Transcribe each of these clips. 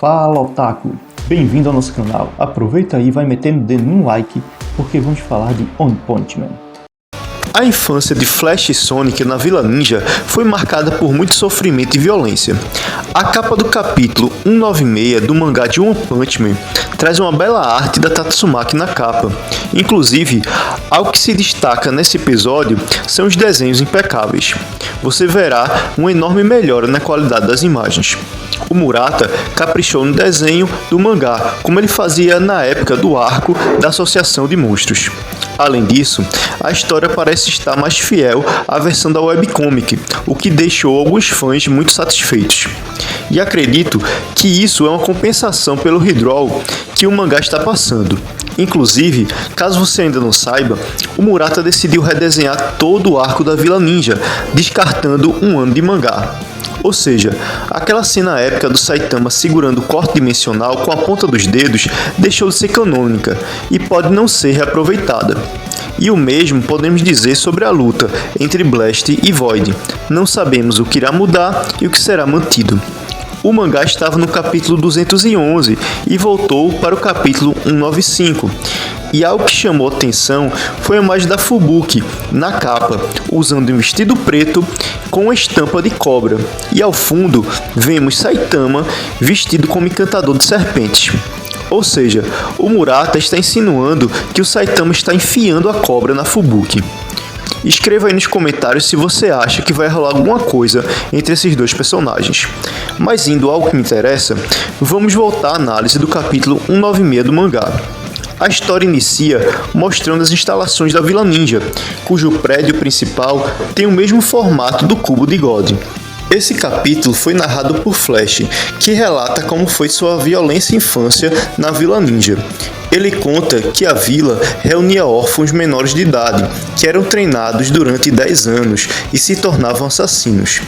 Fala, otaku! Bem-vindo ao nosso canal. Aproveita aí e vai metendo o dedo no like, porque vamos falar de One Punch Man. A infância de Flash e Sonic na Vila Ninja foi marcada por muito sofrimento e violência. A capa do capítulo 196 do mangá de One Punch Man traz uma bela arte da Tatsumaki na capa. Inclusive, algo que se destaca nesse episódio são os desenhos impecáveis. Você verá uma enorme melhora na qualidade das imagens. O Murata caprichou no desenho do mangá, como ele fazia na época do arco da Associação de Monstros. Além disso, a história parece estar mais fiel à versão da webcomic, o que deixou alguns fãs muito satisfeitos. E acredito que isso é uma compensação pelo redraw que o mangá está passando. Inclusive, caso você ainda não saiba, o Murata decidiu redesenhar todo o arco da Vila Ninja, descartando um ano de mangá. Ou seja, aquela cena épica do Saitama segurando o corte dimensional com a ponta dos dedos deixou de ser canônica e pode não ser reaproveitada. E o mesmo podemos dizer sobre a luta entre Blast e Void. Não sabemos o que irá mudar e o que será mantido. O mangá estava no capítulo 211 e voltou para o capítulo 195. E algo que chamou atenção foi a imagem da Fubuki na capa, usando um vestido preto com uma estampa de cobra. E ao fundo vemos Saitama vestido como encantador de serpentes. Ou seja, o Murata está insinuando que o Saitama está enfiando a cobra na Fubuki. Escreva aí nos comentários se você acha que vai rolar alguma coisa entre esses dois personagens. Mas indo ao que me interessa, vamos voltar à análise do capítulo 196 do mangá. A história inicia mostrando as instalações da Vila Ninja, cujo prédio principal tem o mesmo formato do Cubo de God. Esse capítulo foi narrado por Flash, que relata como foi sua violência infância na Vila Ninja. Ele conta que a vila reunia órfãos menores de idade, que eram treinados durante 10 anos e se tornavam assassinos.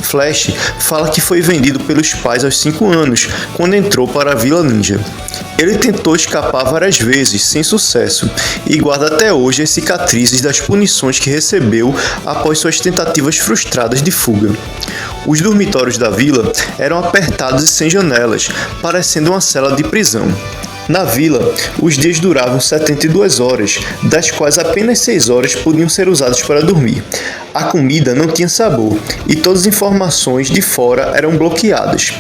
Flash fala que foi vendido pelos pais aos 5 anos, quando entrou para a Vila Ninja. Ele tentou escapar várias vezes, sem sucesso, e guarda até hoje as cicatrizes das punições que recebeu após suas tentativas frustradas de fuga. Os dormitórios da vila eram apertados e sem janelas, parecendo uma cela de prisão. Na vila, os dias duravam 72 horas, das quais apenas 6 horas podiam ser usadas para dormir. A comida não tinha sabor e todas as informações de fora eram bloqueadas.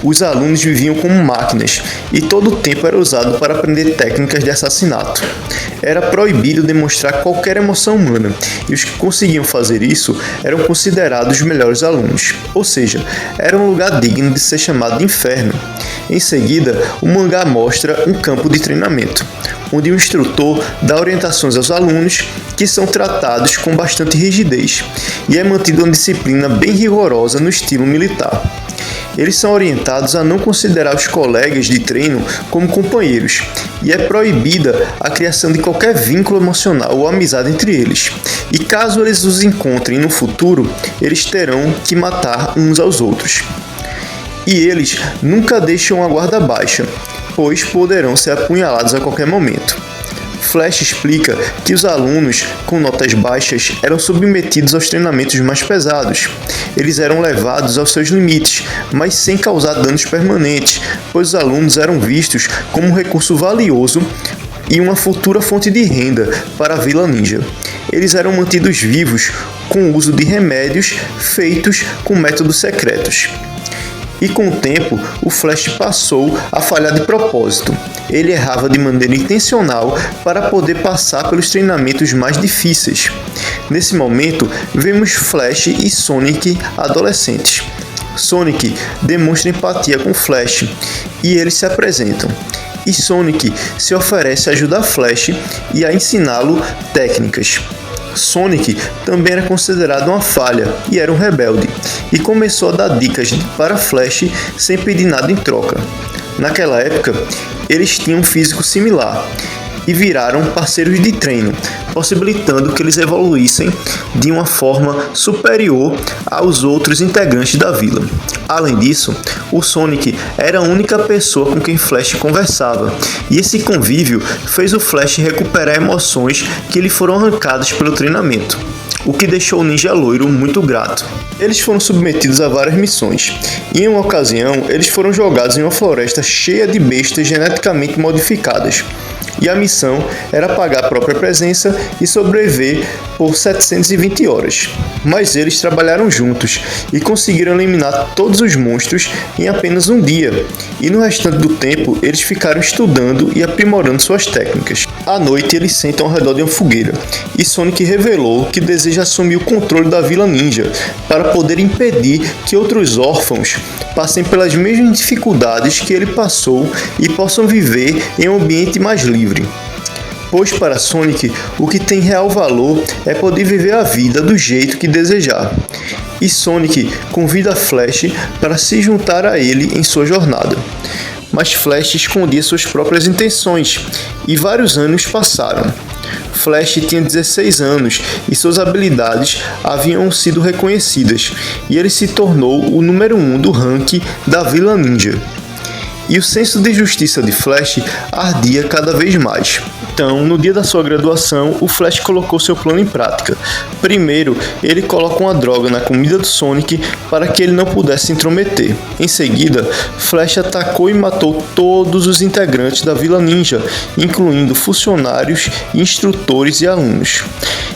Os alunos viviam como máquinas e todo o tempo era usado para aprender técnicas de assassinato. Era proibido demonstrar qualquer emoção humana e os que conseguiam fazer isso eram considerados os melhores alunos, ou seja, era um lugar digno de ser chamado de inferno. Em seguida, o mangá mostra um campo de treinamento, onde o instrutor dá orientações aos alunos que são tratados com bastante rigidez e é mantida uma disciplina bem rigorosa no estilo militar. Eles são orientados a não considerar os colegas de treino como companheiros e é proibida a criação de qualquer vínculo emocional ou amizade entre eles. E caso eles os encontrem no futuro, eles terão que matar uns aos outros. E eles nunca deixam a guarda baixa, pois poderão ser apunhalados a qualquer momento. Flash explica que os alunos com notas baixas eram submetidos aos treinamentos mais pesados. Eles eram levados aos seus limites, mas sem causar danos permanentes, pois os alunos eram vistos como um recurso valioso e uma futura fonte de renda para a Vila Ninja. Eles eram mantidos vivos com o uso de remédios feitos com métodos secretos. E com o tempo, o Flash passou a falhar de propósito. Ele errava de maneira intencional para poder passar pelos treinamentos mais difíceis. Nesse momento, vemos Flash e Sonic adolescentes. Sonic demonstra empatia com Flash e eles se apresentam. E Sonic se oferece a ajudar Flash e a ensiná-lo técnicas. Sonic também era considerado uma falha e era um rebelde, e começou a dar dicas para Flash sem pedir nada em troca. Naquela época, eles tinham um físico similar e viraram parceiros de treino, possibilitando que eles evoluíssem de uma forma superior aos outros integrantes da vila. Além disso, o Sonic era a única pessoa com quem Flash conversava, e esse convívio fez o Flash recuperar emoções que lhe foram arrancadas pelo treinamento. o que deixou o ninja loiro muito grato. Eles foram submetidos a várias missões, e em uma ocasião eles foram jogados em uma floresta cheia de bestas geneticamente modificadas. E a missão era pagar a própria presença e sobreviver por 720 horas. Mas eles trabalharam juntos e conseguiram eliminar todos os monstros em apenas um dia. E no restante do tempo eles ficaram estudando e aprimorando suas técnicas. À noite eles sentam ao redor de uma fogueira e Sonic revelou que deseja assumir o controle da Vila Ninja para poder impedir que outros órfãos passem pelas mesmas dificuldades que ele passou e possam viver em um ambiente mais livre. Pois para Sonic, o que tem real valor é poder viver a vida do jeito que desejar. E Sonic convida Flash para se juntar a ele em sua jornada. Mas Flash escondia suas próprias intenções, e vários anos passaram. Flash tinha 16 anos e suas habilidades haviam sido reconhecidas, e ele se tornou o número 1 do ranking da Vila Ninja. E o senso de justiça de Flash ardia cada vez mais. Então, no dia da sua graduação, o Flash colocou seu plano em prática. Primeiro, ele coloca uma droga na comida do Sonic para que ele não pudesse se intrometer. Em seguida, Flash atacou e matou todos os integrantes da Vila Ninja, incluindo funcionários, instrutores e alunos.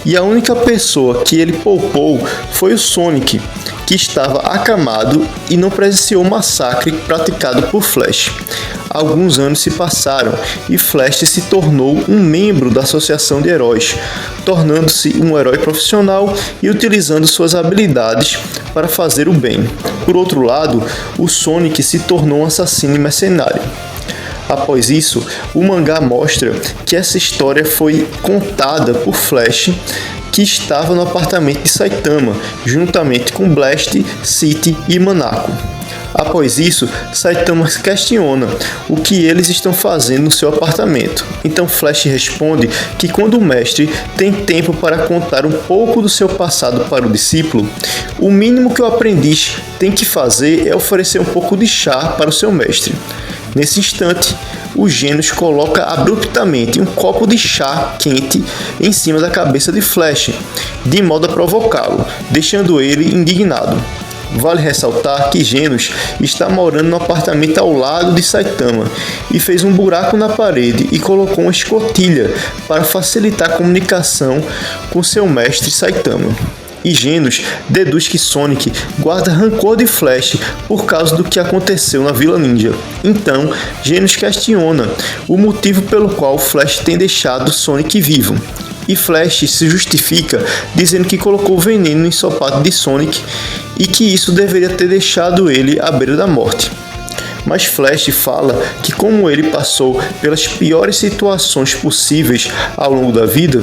E a única pessoa que ele poupou foi o Sonic, que estava acamado e não presenciou o massacre praticado por Flash. Alguns anos se passaram e Flash se tornou um membro da Associação de Heróis, tornando-se um herói profissional e utilizando suas habilidades para fazer o bem. Por outro lado, o Sonic se tornou um assassino e mercenário. Após isso, o mangá mostra que essa história foi contada por Flash, que estava no apartamento de Saitama, juntamente com Blast, City e Manako. Após isso, Saitama questiona o que eles estão fazendo no seu apartamento. Então Flash responde que quando o mestre tem tempo para contar um pouco do seu passado para o discípulo, o mínimo que o aprendiz tem que fazer é oferecer um pouco de chá para o seu mestre. Nesse instante, o Genos coloca abruptamente um copo de chá quente em cima da cabeça de Flash, de modo a provocá-lo, deixando ele indignado. Vale ressaltar que Genos está morando no apartamento ao lado de Saitama e fez um buraco na parede e colocou uma escotilha para facilitar a comunicação com seu mestre Saitama. E Genos deduz que Sonic guarda rancor de Flash por causa do que aconteceu na Vila Ninja. Então, Genos questiona o motivo pelo qual Flash tem deixado Sonic vivo. E Flash se justifica dizendo que colocou veneno no ensopado de Sonic e que isso deveria ter deixado ele à beira da morte. Mas Flash fala que como ele passou pelas piores situações possíveis ao longo da vida,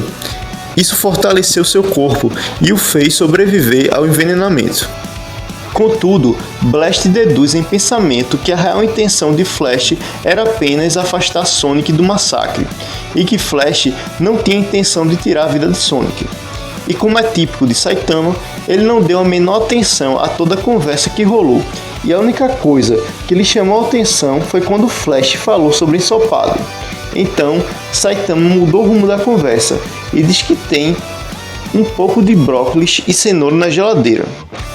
isso fortaleceu seu corpo e o fez sobreviver ao envenenamento. Contudo, Blast deduz em pensamento que a real intenção de Flash era apenas afastar Sonic do massacre, e que Flash não tinha intenção de tirar a vida de Sonic. E como é típico de Saitama, ele não deu a menor atenção a toda a conversa que rolou, e a única coisa que lhe chamou a atenção foi quando Flash falou sobre ensopado. Então, Saitama mudou o rumo da conversa e diz que tem um pouco de brócolis e cenoura na geladeira.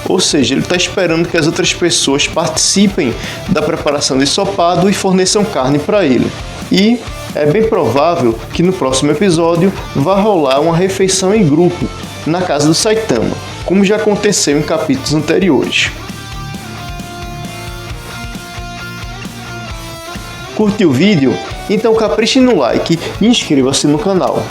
Ou seja, ele está esperando que as outras pessoas participem da preparação do ensopado e forneçam carne para ele. E é bem provável que no próximo episódio vá rolar uma refeição em grupo na casa do Saitama, como já aconteceu em capítulos anteriores. Curtiu o vídeo? Então capriche no like e inscreva-se no canal.